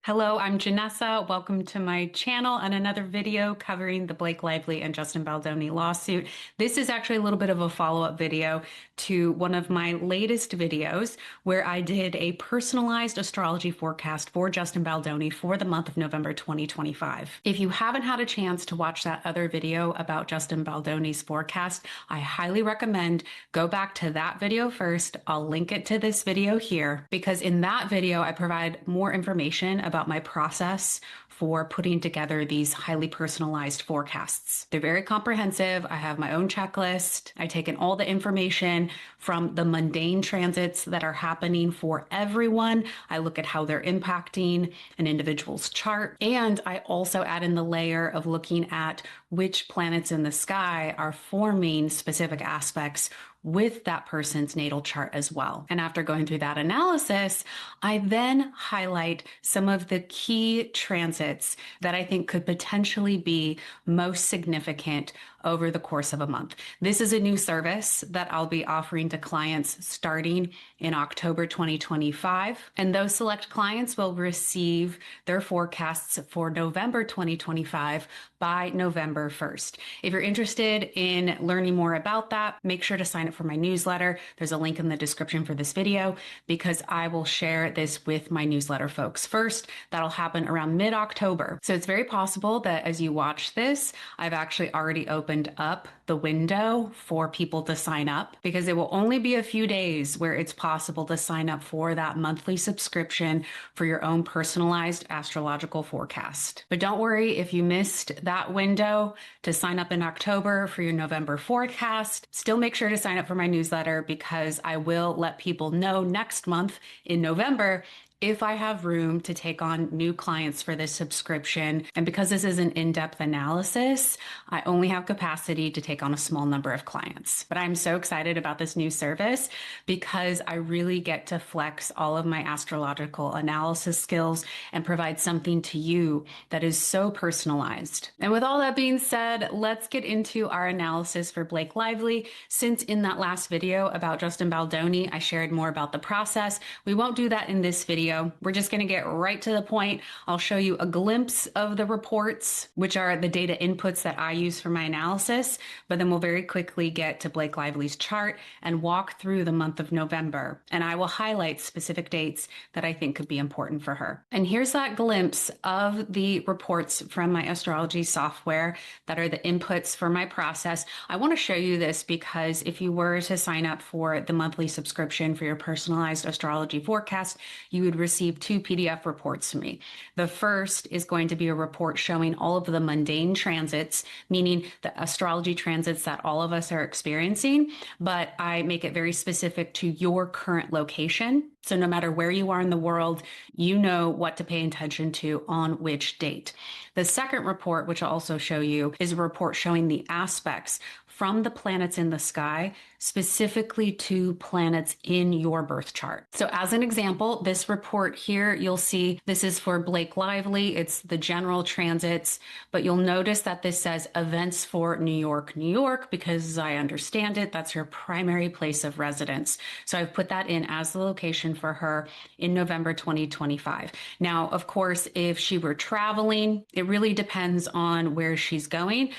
Hello, I'm Janessa. Welcome to my channel and another video covering the Blake Lively and Justin Baldoni lawsuit. This is actually a little bit of a follow-up video to one of my latest videos where I did a personalized astrology forecast for Justin Baldoni for the month of November 2025. If you haven't had a chance to watch that other video about Justin Baldoni's forecast, I highly recommend go back to that video first. I'll link it to this video here because in that video I provide more information about my process for putting together these highly personalized forecasts. They're very comprehensive. I have my own checklist. I take in all the information from the mundane transits that are happening for everyone. I look at how they're impacting an individual's chart. And I also add in the layer of looking at which planets in the sky are forming specific aspects with that person's natal chart as well. And after going through that analysis, I then highlight some of the key transits that I think could potentially be most significant over the course of a month. This is a new service that I'll be offering to clients starting in October 2025. And those select clients will receive their forecasts for November 2025 by November 1st. If you're interested in learning more about that, make sure to sign up for my newsletter. There's a link in the description for this video because I will share this with my newsletter folks first. That'll happen around mid-October. So it's very possible that as you watch this, I've actually already opened up the window for people to sign up because it will only be a few days where it's possible to sign up for that monthly subscription for your own personalized astrological forecast. But don't worry if you missed that window to sign up in October for your November forecast. Still make sure to sign up for my newsletter because I will let people know next month in November if I have room to take on new clients for this subscription. And because this is an in-depth analysis, I only have capacity to take on a small number of clients. But I'm so excited about this new service because I really get to flex all of my astrological analysis skills and provide something to you that is so personalized. And with all that being said, let's get into our analysis for Blake Lively. Since in that last video about Justin Baldoni, I shared more about the process, we won't do that in this video. We're just going to get right to the point. I'll show you a glimpse of the reports, which are the data inputs that I use for my analysis, but then we'll very quickly get to Blake Lively's chart and walk through the month of November. And I will highlight specific dates that I think could be important for her. And here's that glimpse of the reports from my astrology software that are the inputs for my process. I want to show you this because if you were to sign up for the monthly subscription for your personalized astrology forecast, you would receive two PDF reports from me. The first is going to be a report showing all of the mundane transits, meaning the astrology transits that all of us are experiencing, but I make it very specific to your current location. So no matter where you are in the world, you know what to pay attention to on which date. The second report, which I'll also show you, is a report showing the aspects from the planets in the sky, specifically to planets in your birth chart. So as an example, this report here, you'll see this is for Blake Lively. It's the general transits, but you'll notice that this says events for New York, New York, because as I understand it, that's her primary place of residence. So I've put that in as the location for her in November 2025. Now, of course, if she were traveling, it really depends on where she's going.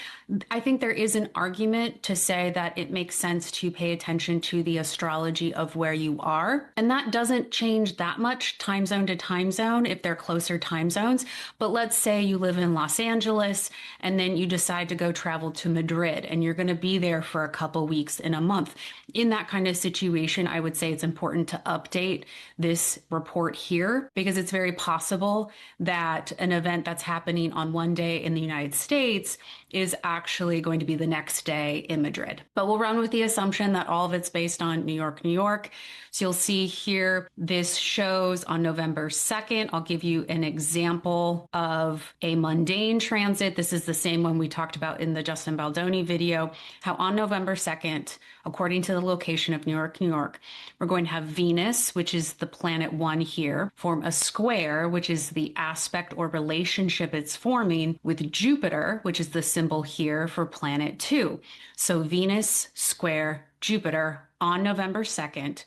I think there is an argument to say that it makes sense to pay attention to the astrology of where you are. And that doesn't change that much time zone to time zone if they're closer time zones. But let's say you live in Los Angeles and then you decide to go travel to Madrid and you're going to be there for a couple weeks in a month. In that kind of situation, I would say it's important to update this report here because it's very possible that an event that's happening on one day in the United States is actually going to be the next day in Madrid. But we'll run with the assumption that all of it's based on New York, New York. So you'll see here, this shows on November 2nd. I'll give you an example of a mundane transit. This is the same one we talked about in the Justin Baldoni video, how on November 2nd, according to the location of New York, New York, we're going to have Venus, which is the planet 1 here, form a square, which is the aspect or relationship it's forming with Jupiter, which is the symbol here for planet 2. So Venus square Jupiter on November 2nd.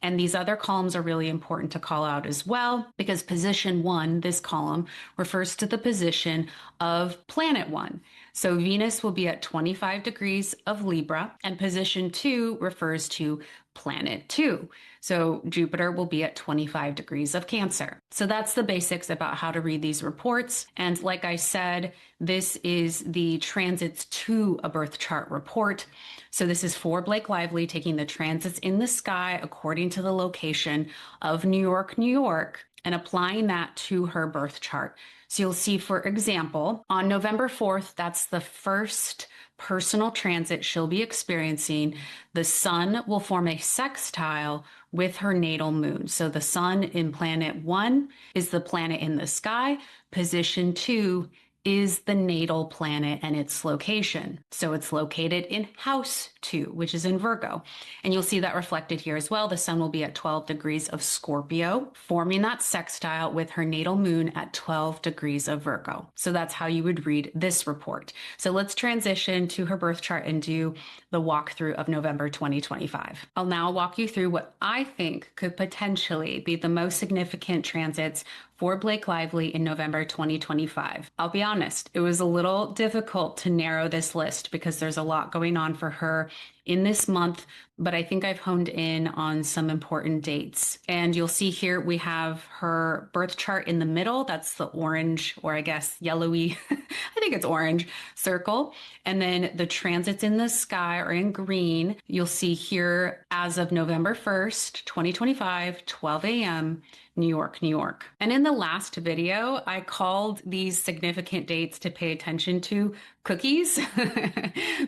And these other columns are really important to call out as well, because position 1, this column, refers to the position of planet 1. So Venus will be at 25 degrees of Libra, and position 2 refers to planet 2. So Jupiter will be at 25 degrees of Cancer. So that's the basics about how to read these reports. And like I said, this is the transits to a birth chart report. So this is for Blake Lively, taking the transits in the sky according to the location of New York, New York, and applying that to her birth chart. So you'll see, for example, on November 4th, that's the first personal transit she'll be experiencing. The sun will form a sextile with her natal moon. So the sun in planet 1 is the planet in the sky. Position 2 is the natal planet and its location. So it's located in house 2, which is in Virgo. And you'll see that reflected here as well. The sun will be at 12 degrees of Scorpio, forming that sextile with her natal moon at 12 degrees of Virgo. So that's how you would read this report. So let's transition to her birth chart and do the walkthrough of November 2025. I'll now walk you through what I think could potentially be the most significant transits for Blake Lively in November 2025. I'll be honest, it was a little difficult to narrow this list because there's a lot going on for her in this month, but I think I've honed in on some important dates. And you'll see here we have her birth chart in the middle. That's the orange, or I guess yellowy, I think it's orange circle. And then the transits in the sky are in green. You'll see here as of November 1st, 2025, 12 a.m., New York, New York. And in the last video, I called these significant dates to pay attention to cookies.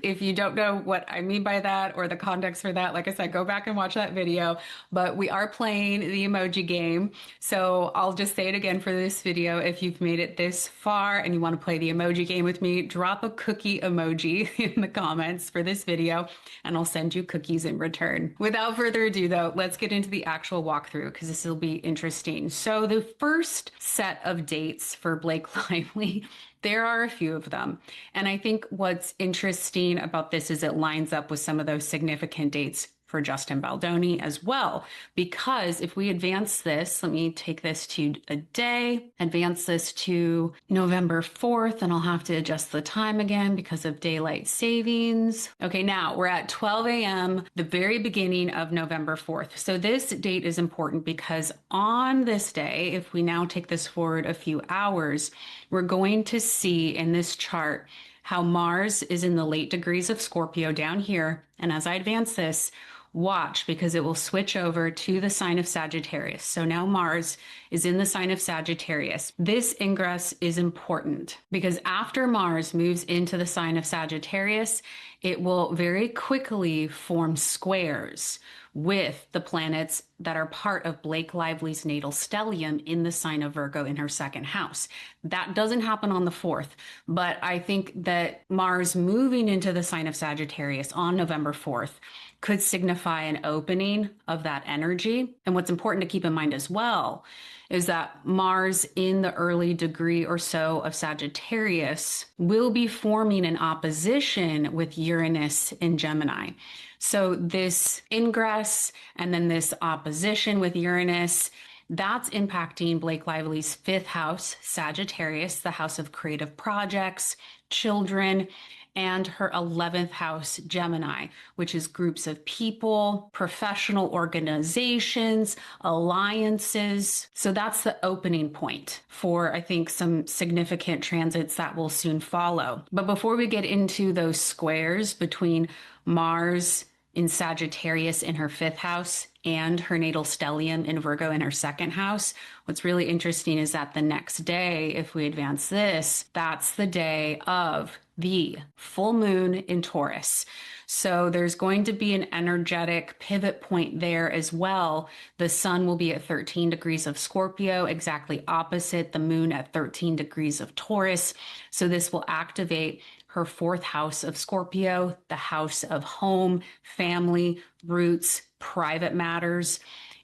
If you don't know what I mean by that or the context for that, like I said, go back and watch that video. But we are playing the emoji game. So I'll just say it again for this video. If you've made it this far and you want to play the emoji game with me, drop a cookie emoji in the comments for this video and I'll send you cookies in return. Without further ado though, let's get into the actual walkthrough because this will be interesting. So the first set of dates for Blake Lively, there are a few of them. And I think what's interesting about this is it lines up with some of those significant dates for Justin Baldoni as well. Because if we advance this, let me take this to a day, advance this to November 4th, and I'll have to adjust the time again because of daylight savings. Okay, now we're at 12 a.m., the very beginning of November 4th. So this date is important because on this day, if we now take this forward a few hours, we're going to see in this chart how Mars is in the late degrees of Scorpio down here. And as I advance this, watch, because it will switch over to the sign of Sagittarius. So now Mars is in the sign of Sagittarius. This ingress is important because after Mars moves into the sign of Sagittarius, it will very quickly form squares with the planets that are part of Blake Lively's natal stellium in the sign of Virgo in her second house. That doesn't happen on the 4th, but I think that Mars moving into the sign of Sagittarius on November 4th could signify an opening of that energy. And what's important to keep in mind as well is that Mars in the early degree or so of Sagittarius will be forming an opposition with Uranus in Gemini. So this ingress and then this opposition with Uranus, that's impacting Blake Lively's 5th house, Sagittarius, the house of creative projects, children, and her 11th house, Gemini, which is groups of people, professional organizations, alliances. So that's the opening point for, I think, some significant transits that will soon follow. But before we get into those squares between Mars in Sagittarius in her 5th house and her natal stellium in Virgo in her 2nd house, what's really interesting is that the next day, if we advance this, that's the day of the full moon in Taurus. So there's going to be an energetic pivot point there as well. The sun will be at 13 degrees of Scorpio, exactly opposite the moon at 13 degrees of Taurus. So this will activate her 4th house of Scorpio, the house of home, family, roots, private matters,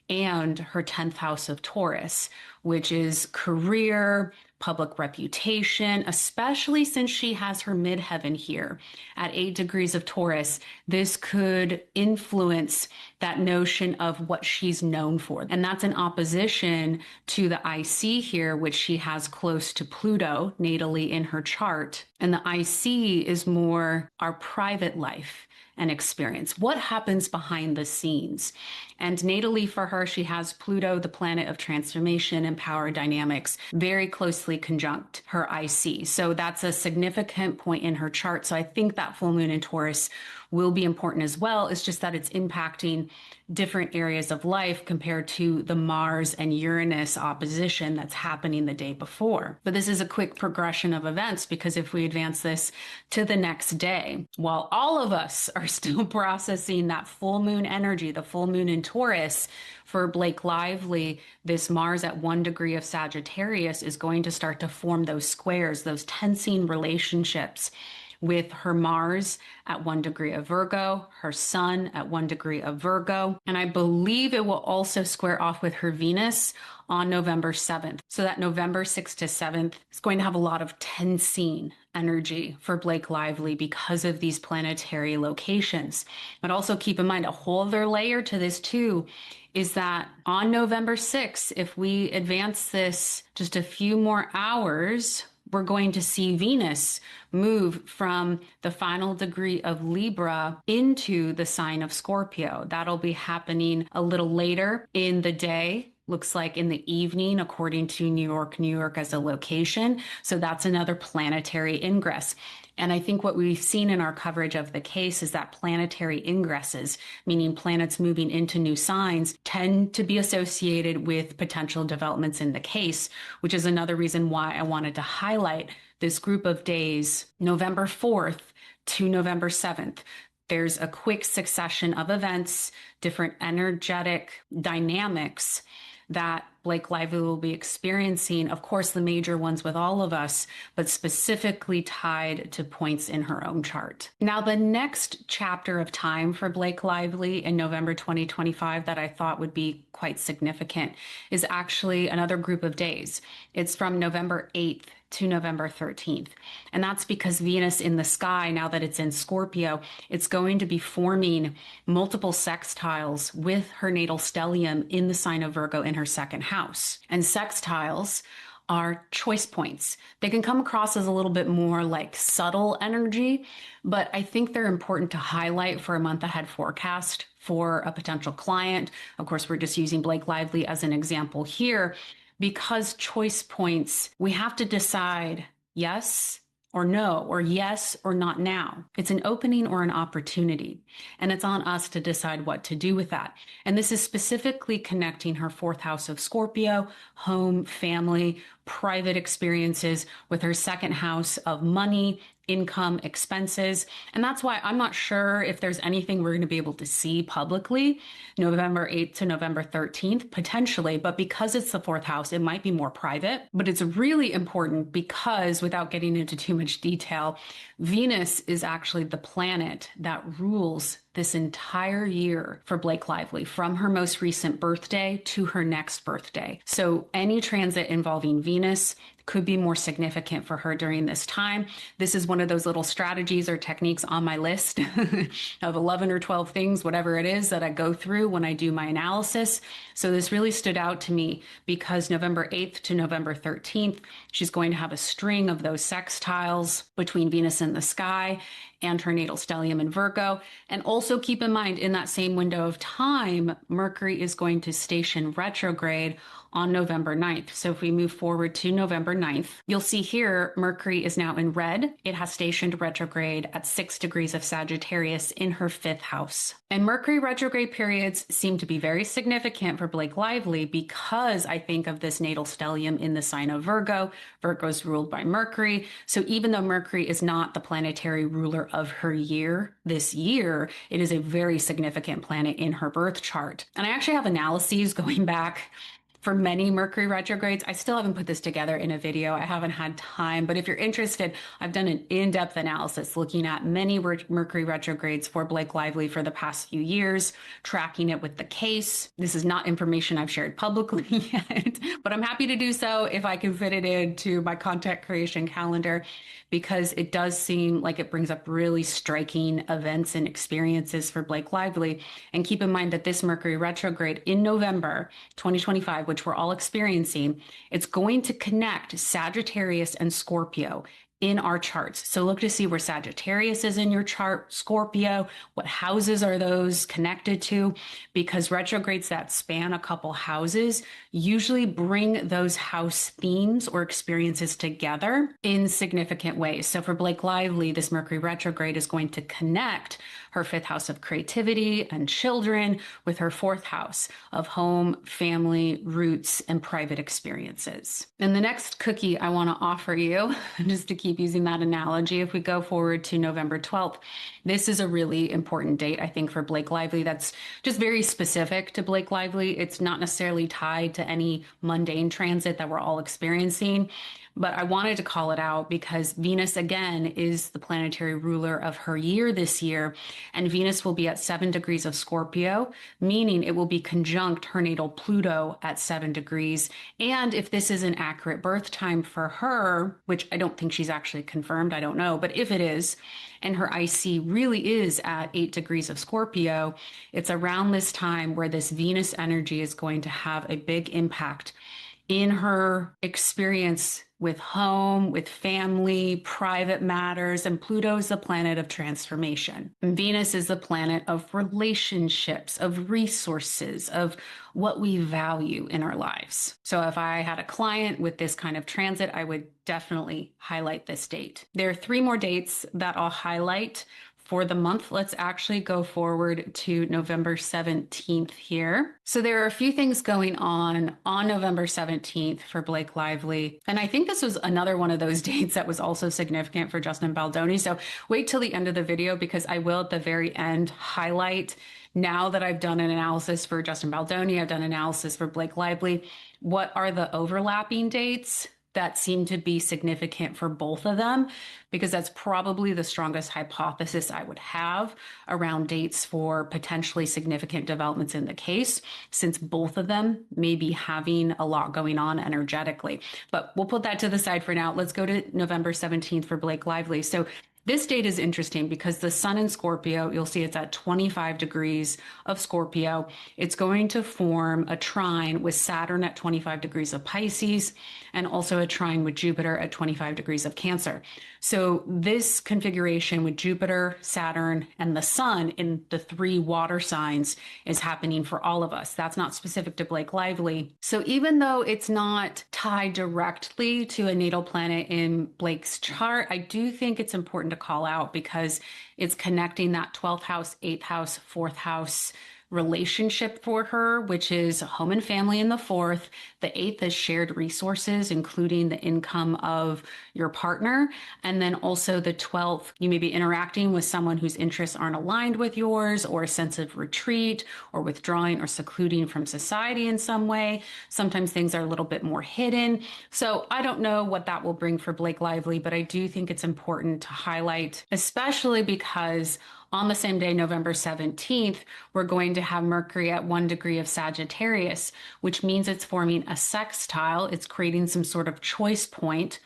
and her 10th house of Taurus, which is career, public reputation, especially since she has her midheaven here at 8 degrees of Taurus. This could influence that notion of what she's known for. And that's in opposition to the IC here, which she has close to Pluto natally in her chart. And the IC is more our private life and experience. What happens behind the scenes? And natally for her, she has Pluto, the planet of transformation and power dynamics, very closely conjunct her IC. So that's a significant point in her chart. So I think that full moon in Taurus will be important as well. It's just that it's impacting different areas of life compared to the Mars and Uranus opposition that's happening the day before. But this is a quick progression of events, because if we advance this to the next day, while all of us are still processing that full moon energy, the full moon in Taurus, for Blake Lively, this Mars at 1 degree of Sagittarius is going to start to form those squares, those tensing relationships with her Mars at 1 degree of Virgo, her Sun at 1 degree of Virgo. And I believe it will also square off with her Venus on November 7th. So that November 6th to 7th is going to have a lot of tensing energy for Blake Lively because of these planetary locations. But also keep in mind, a whole other layer to this too is that on November 6th, if we advance this just a few more hours, we're going to see Venus move from the final degree of Libra into the sign of Scorpio. That'll be happening a little later in the day. Looks like in the evening, according to New York as a location. So that's another planetary ingress. And I think what we've seen in our coverage of the case is that planetary ingresses, meaning planets moving into new signs, tend to be associated with potential developments in the case, which is another reason why I wanted to highlight this group of days, November 4th to November 7th. There's a quick succession of events, different energetic dynamics that Blake Lively will be experiencing, of course, the major ones with all of us, but specifically tied to points in her own chart. Now, the next chapter of time for Blake Lively in November 2025 that I thought would be quite significant is actually another group of days. It's from November 8th to November 13th. And that's because Venus in the sky, now that it's in Scorpio, it's going to be forming multiple sextiles with her natal stellium in the sign of Virgo in her second house. And sextiles are choice points. They can come across as a little bit more like subtle energy, but I think they're important to highlight for a month ahead forecast for a potential client. Of course, we're just using Blake Lively as an example here. Because choice points, we have to decide yes or no, or yes or not now. It's an opening or an opportunity, and it's on us to decide what to do with that. And this is specifically connecting her fourth house of Scorpio, home, family, private experiences, with her second house of money, income, expenses. And that's why I'm not sure if there's anything we're going to be able to see publicly November 8th to November 13th, potentially, but because it's the fourth house, it might be more private. But it's really important because, without getting into too much detail, Venus is actually the planet that rules this entire year for Blake Lively, from her most recent birthday to her next birthday. So any transit involving Venus could be more significant for her during this time. This is one of those little strategies or techniques on my list of 11 or 12 things, whatever it is, that I go through when I do my analysis. So this really stood out to me because November 8th to November 13th, she's going to have a string of those sextiles between Venus in the sky and her natal stellium in Virgo. And also keep in mind, in that same window of time, Mercury is going to station retrograde on November 9th. So if we move forward to November 9th, you'll see here Mercury is now in red. It has stationed retrograde at 6 degrees of Sagittarius in her fifth house. And Mercury retrograde periods seem to be very significant for Blake Lively because I think of this natal stellium in the sign of Virgo. Virgo is ruled by Mercury. So even though Mercury is not the planetary ruler of her year this year, it is a very significant planet in her birth chart. And I actually have analyses going back for many Mercury retrogrades. I still haven't put this together in a video. I haven't had time, but if you're interested, I've done an in-depth analysis looking at many Mercury retrogrades for Blake Lively for the past few years, tracking it with the case. This is not information I've shared publicly yet, but I'm happy to do so if I can fit it into my content creation calendar, because it does seem like it brings up really striking events and experiences for Blake Lively. And keep in mind that this Mercury retrograde in November 2025, which we're all experiencing, it's going to connect Sagittarius and Scorpio in our charts. So look to see where Sagittarius is in your chart, Scorpio, what houses are those connected to, because retrogrades that span a couple houses usually bring those house themes or experiences together in significant ways. So for Blake Lively, this Mercury retrograde is going to connect her fifth house of creativity and children with her fourth house of home, family, roots, and private experiences. And the next cookie I want to offer you, just to keep using that analogy, if we go forward to November 12th, this is a really important date, I think, for Blake Lively. That's just very specific to Blake Lively. It's not necessarily tied to any mundane transit that we're all experiencing. But I wanted to call it out because Venus, again, is the planetary ruler of her year this year. And Venus will be at 7 degrees of Scorpio, meaning it will be conjunct her natal Pluto at 7 degrees. And if this is an accurate birth time for her, which I don't think she's actually confirmed, I don't know, but if it is, and her IC really is at 8 degrees of Scorpio, it's around this time where this Venus energy is going to have a big impact in her experience with home, with family, private matters, and Pluto is the planet of transformation. And Venus is the planet of relationships, of resources, of what we value in our lives. So if I had a client with this kind of transit, I would definitely highlight this date. There are 3 more dates that I'll highlight for the month. Let's actually go forward to November 17th here. So there are a few things going on November 17th for Blake Lively. And I think this was another one of those dates that was also significant for Justin Baldoni. So wait till the end of the video, because I will at the very end highlight, now that I've done an analysis for Justin Baldoni, I've done analysis for Blake Lively, what are the overlapping dates that seem to be significant for both of them, because that's probably the strongest hypothesis I would have around dates for potentially significant developments in the case, since both of them may be having a lot going on energetically. But we'll put that to the side for now. Let's go to November 17th for Blake Lively. So this date is interesting because the sun in Scorpio, you'll see it's at 25 degrees of Scorpio. It's going to form a trine with Saturn at 25 degrees of Pisces, and also a trine with Jupiter at 25 degrees of Cancer. So this configuration with Jupiter, Saturn, and the sun in the 3 water signs is happening for all of us. That's not specific to Blake Lively. So even though it's not tied directly to a natal planet in Blake's chart, I do think it's important to call out because it's connecting that 12th house, 8th house, 4th house relationship for her, which is home and family in the 4th. The 8th is shared resources, including the income of your partner. And then also the 12th, you may be interacting with someone whose interests aren't aligned with yours, or a sense of retreat or withdrawing or secluding from society in some way. Sometimes things are a little bit more hidden. So I don't know what that will bring for Blake Lively, but I do think it's important to highlight, especially because on the same day, November 17th, we're going to have Mercury at 1 degree of Sagittarius, which means it's forming a sextile. It's creating some sort of choice point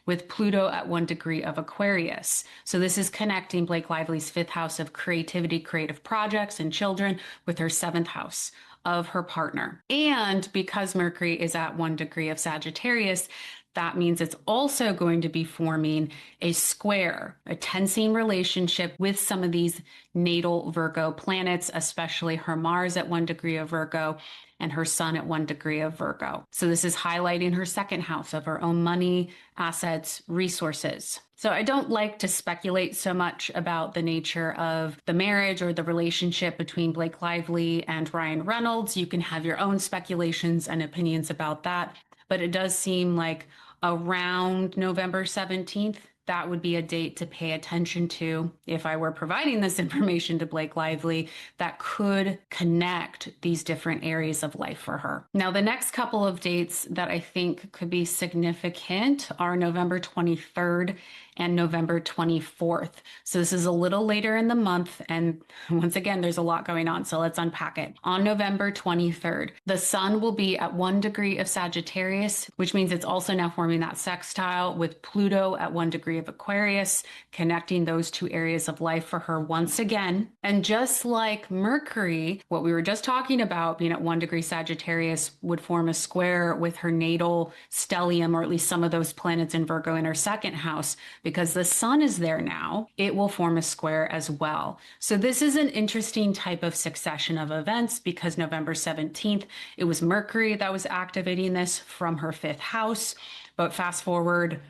with Pluto at 1 degree of Aquarius. So this is connecting Blake Lively's 5th house of creativity, creative projects, and children with her 7th house of her partner. And because Mercury is at 1 degree of Sagittarius, that means it's also going to be forming a square, a tensing relationship with some of these natal Virgo planets, especially her Mars at 1 degree of Virgo and her Sun at 1 degree of Virgo. So this is highlighting her 2nd house of her own money, assets, resources. So I don't like to speculate so much about the nature of the marriage or the relationship between Blake Lively and Ryan Reynolds. You can have your own speculations and opinions about that, but it does seem like around November 17th, that would be a date to pay attention to if I were providing this information to Blake Lively that could connect these different areas of life for her. Now, the next couple of dates that I think could be significant are November 23rd and November 24th. So this is a little later in the month. And once again, there's a lot going on. So let's unpack it. On November 23rd, the sun will be at 1 degree of Sagittarius, which means it's also now forming that sextile with Pluto at 1 degree of Aquarius, connecting those two areas of life for her once again. And just like Mercury, what we were just talking about being at 1 degree Sagittarius would form a square with her natal stellium, or at least some of those planets in Virgo in her second house. Because the sun is there now, it will form a square as well. So this is an interesting type of succession of events because November 17th, it was Mercury that was activating this from her 5th house. But fast forward,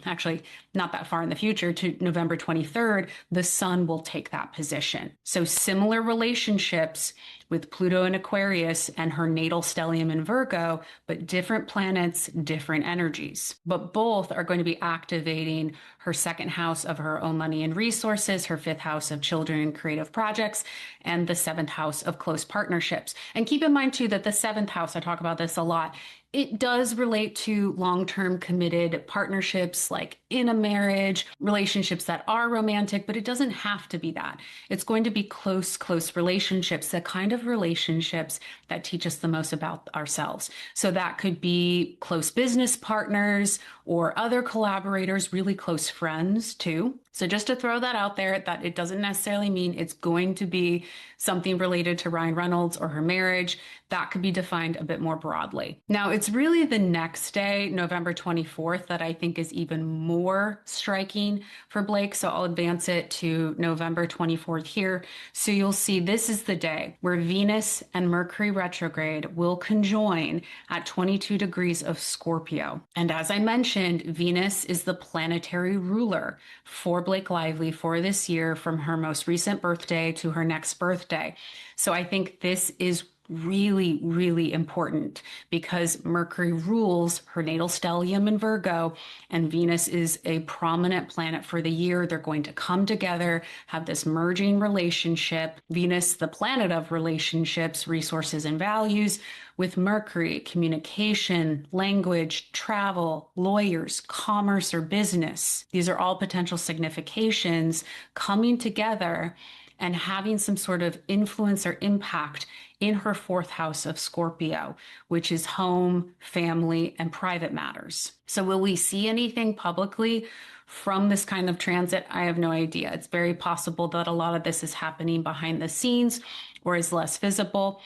actually not that far in the future, to November 23rd, the sun will take that position. So similar relationships with Pluto in Aquarius and her natal stellium in Virgo, but different planets, different energies. But both are going to be activating her 2nd house of her own money and resources, her 5th house of children and creative projects, and the 7th house of close partnerships. And keep in mind too that the 7th house, I talk about this a lot, it does relate to long-term committed partnerships, like in a marriage, relationships that are romantic, but it doesn't have to be that. It's going to be close relationships, the kind of relationships that teach us the most about ourselves. So that could be close business partners or other collaborators, really close friends too. So just to throw that out there, that it doesn't necessarily mean it's going to be something related to Ryan Reynolds or her marriage. That could be defined a bit more broadly. Now, it's really the next day, November 24th, that I think is even more striking for Blake. So I'll advance it to November 24th here. So you'll see this is the day where Venus and Mercury retrograde will conjoin at 22 degrees of Scorpio. And as I mentioned, Venus is the planetary ruler for Blake Lively for this year, from her most recent birthday to her next birthday. So I think this is really, really important because Mercury rules her natal stellium in Virgo, and Venus is a prominent planet for the year. They're going to come together, have this merging relationship. Venus, the planet of relationships, resources, and values, with Mercury, communication, language, travel, lawyers, commerce, or business. These are all potential significations coming together and having some sort of influence or impact in her 4th house of Scorpio, which is home, family, and private matters. So will we see anything publicly from this kind of transit? I have no idea. It's very possible that a lot of this is happening behind the scenes or is less visible.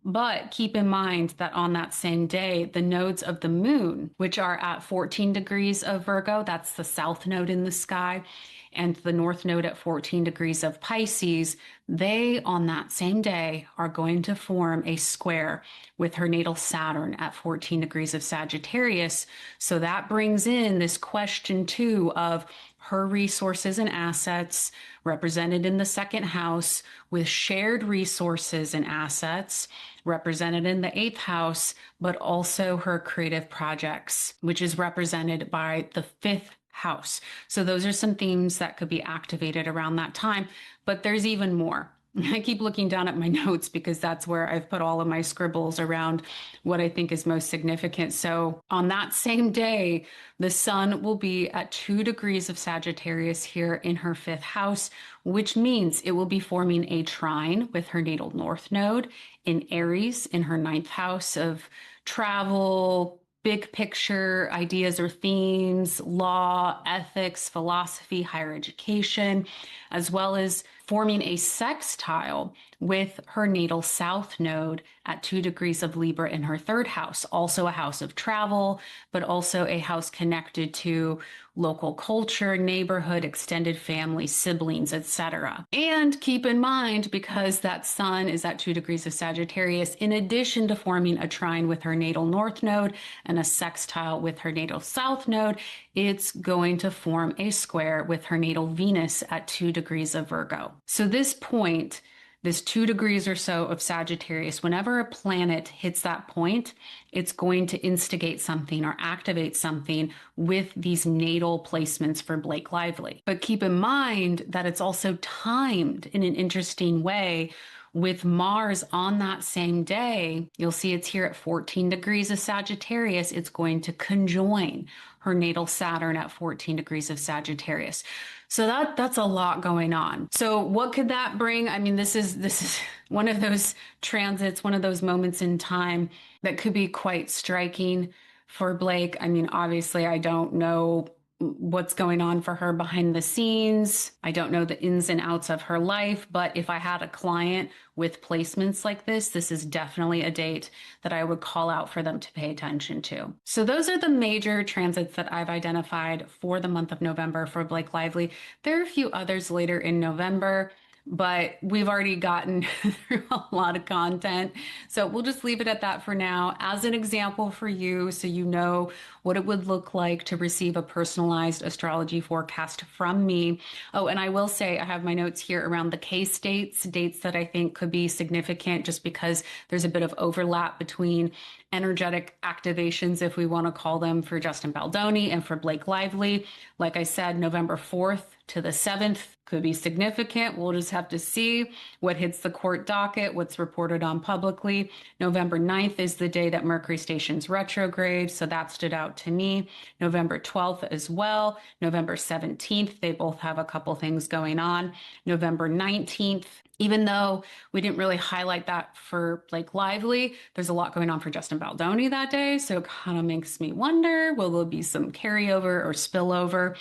But keep in mind that on that same day, the nodes of the moon, which are at 14 degrees of Virgo, that's the south node in the sky, and the north node at 14 degrees of Pisces, they on that same day are going to form a square with her natal Saturn at 14 degrees of Sagittarius. So that brings in this question too of her resources and assets represented in the 2nd house, with shared resources and assets represented in the 8th house, but also her creative projects, which is represented by the 5th house. So those are some themes that could be activated around that time, but there's even more. I keep looking down at my notes because that's where I've put all of my scribbles around what I think is most significant. So on that same day, the sun will be at 2 degrees of Sagittarius here in her 5th house, which means it will be forming a trine with her natal north node in Aries in her 9th house of travel, big picture ideas or themes, law, ethics, philosophy, higher education, as well as forming a sextile with her natal south node at 2 degrees of Libra in her 3rd house, also a house of travel, but also a house connected to local culture, neighborhood, extended family, siblings, etc. And keep in mind, because that sun is at 2 degrees of Sagittarius, in addition to forming a trine with her natal north node and a sextile with her natal south node, it's going to form a square with her natal Venus at 2 degrees of Virgo. So this point this 2 degrees or so of Sagittarius, whenever a planet hits that point, it's going to instigate something or activate something with these natal placements for Blake Lively. But keep in mind that it's also timed in an interesting way with Mars on that same day. You'll see it's here at 14 degrees of Sagittarius. It's going to conjoin her natal Saturn at 14 degrees of Sagittarius. So that's a lot going on. So what could that bring? I mean, this is one of those transits, one of those moments in time that could be quite striking for Blake. I mean, obviously, I don't know what's going on for her behind the scenes. I don't know the ins and outs of her life, but if I had a client with placements like this is definitely a date that I would call out for them to pay attention to. So those are the major transits that I've identified for the month of November for Blake Lively. There are a few others later in November, but we've already gotten through a lot of content. So we'll just leave it at that for now as an example for you, so you know what it would look like to receive a personalized astrology forecast from me. Oh, and I will say I have my notes here around the case dates that I think could be significant just because there's a bit of overlap between energetic activations, if we want to call them, for Justin Baldoni and for Blake Lively. Like I said, November 4th to the 7th could be significant. We'll just have to see what hits the court docket, what's reported on publicly. November 9th is the day that Mercury stations retrograde, so that stood out to me. November 12th as well. November 17th, they both have a couple things going on. November 19th, even though we didn't really highlight that for Blake Lively, there's a lot going on for Justin Baldoni that day, so it kind of makes me wonder, will there be some carryover or spillover?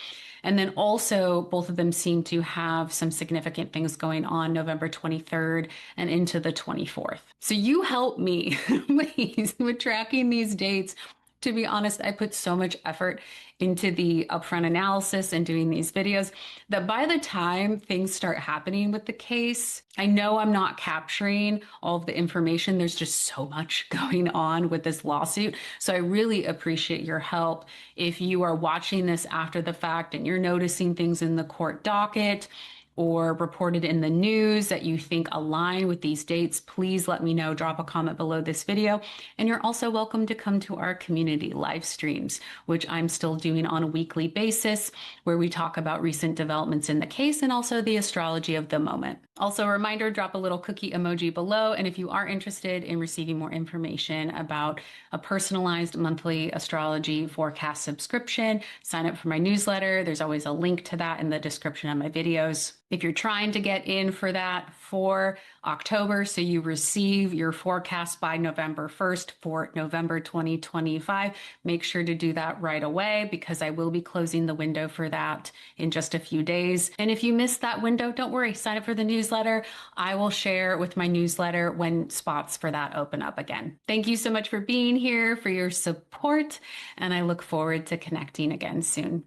And then also, both of them seem to have some significant things going on November 23rd and into the 24th. So you help me, please, with tracking these dates. To be honest, I put so much effort into the upfront analysis and doing these videos that by the time things start happening with the case, I know I'm not capturing all of the information. There's just so much going on with this lawsuit. So I really appreciate your help. If you are watching this after the fact and you're noticing things in the court docket or reported in the news that you think align with these dates, please let me know. Drop a comment below this video. And you're also welcome to come to our community live streams, which I'm still doing on a weekly basis, where we talk about recent developments in the case and also the astrology of the moment. Also, a reminder, drop a little cookie emoji below. And if you are interested in receiving more information about a personalized monthly astrology forecast subscription, sign up for my newsletter. There's always a link to that in the description of my videos. If you're trying to get in for that for October, so you receive your forecast by November 1st for November 2025, make sure to do that right away because I will be closing the window for that in just a few days. And if you missed that window, don't worry, sign up for the newsletter. I will share with my newsletter when spots for that open up again. Thank you so much for being here, for your support, and I look forward to connecting again soon.